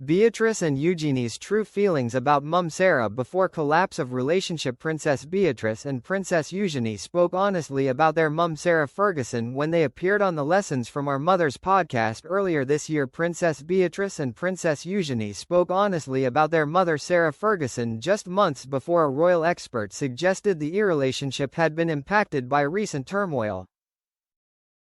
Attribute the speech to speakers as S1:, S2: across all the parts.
S1: Beatrice and Eugenie's true feelings about Mum Sarah before collapse of relationship. Princess Beatrice and Princess Eugenie spoke honestly about their mum Sarah Ferguson when they appeared on the Lessons from Our Mothers podcast earlier this year. Princess Beatrice and Princess Eugenie spoke honestly about their mother Sarah Ferguson just months before a royal expert suggested the relationship had been impacted by recent turmoil.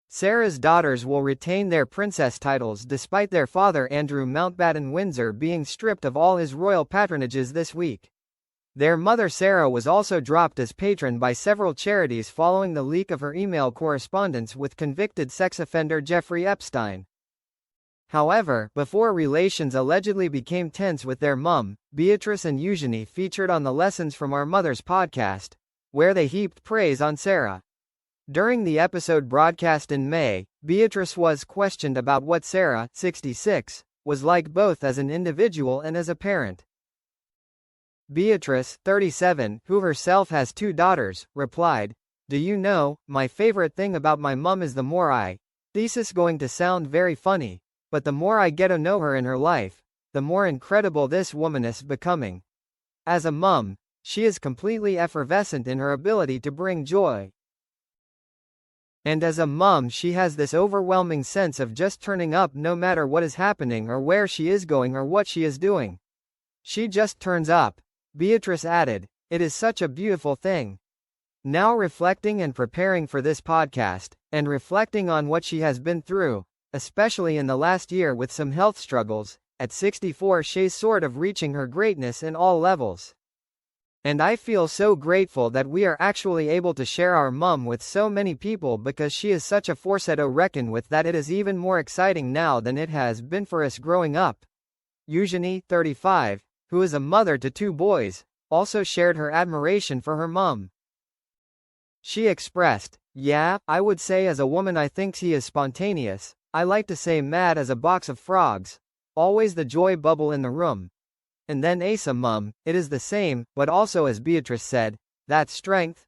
S1: Sarah's daughters will retain their princess titles despite their father Andrew Mountbatten Windsor being stripped of all his royal patronages this week. Their mother Sarah was also dropped as patron by several charities following the leak of her email correspondence with convicted sex offender Jeffrey Epstein. However, before relations allegedly became tense with their mum, Beatrice and Eugenie featured on the Lessons from Our Mothers podcast, where they heaped praise on Sarah. During the episode broadcast in May, Beatrice was questioned about what Sarah, 66, was like both as an individual and as a parent. Beatrice, 37, who herself has 2 daughters, replied, "Do you know, my favorite thing about my mum is the more this is going to sound very funny, but the more I get to know her in her life, the more incredible this woman is becoming. As a mum, she is completely effervescent in her ability to bring joy. And as a mum she has this overwhelming sense of just turning up no matter what is happening or where she is going or what she is doing. She just turns up." Beatrice added, "It is such a beautiful thing." Now reflecting and preparing for this podcast, and reflecting on what she has been through, especially in the last year with some health struggles, at 64 she's sort of reaching her greatness in all levels. "And I feel so grateful that we are actually able to share our mum with so many people because she is such a force to reckon with that it is even more exciting now than it has been for us growing up." Eugenie, 35, who is a mother to 2 boys, also shared her admiration for her mum. She expressed, "Yeah, I would say as a woman I think he is spontaneous, I like to say mad as a box of frogs. Always the joy bubble in the room. And then as a mum, it is the same, but also as Beatrice said, that strength.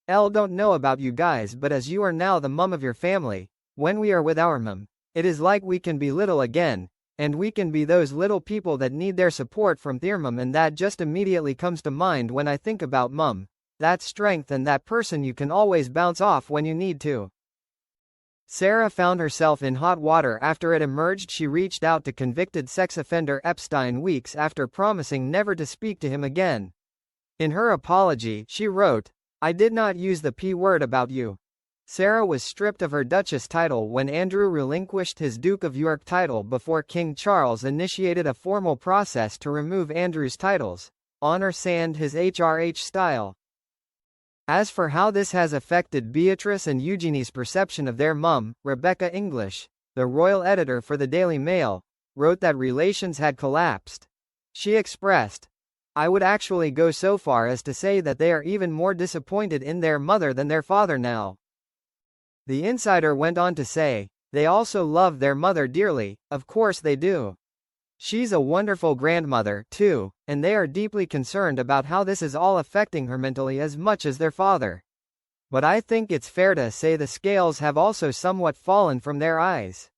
S1: Don't know about you guys but as you are now the mum of your family, when we are with our mum, it is like we can be little again, and we can be those little people that need their support from their mum, and that just immediately comes to mind when I think about mum, that strength and that person you can always bounce off when you need to." Sarah found herself in hot water after it emerged she reached out to convicted sex offender Epstein weeks after promising never to speak to him again. In her apology, she wrote, "I did not use the P word about you." Sarah was stripped of her Duchess title when Andrew relinquished his Duke of York title before King Charles initiated a formal process to remove Andrew's titles, honor and his HRH style. As for how this has affected Beatrice and Eugenie's perception of their mum, Rebecca English, the royal editor for the Daily Mail, wrote that relations had collapsed. She expressed, "I would actually go so far as to say that they are even more disappointed in their mother than their father now." The insider went on to say, "They also love their mother dearly, of course they do. She's a wonderful grandmother, too, and they are deeply concerned about how this is all affecting her mentally as much as their father. But I think it's fair to say the scales have also somewhat fallen from their eyes."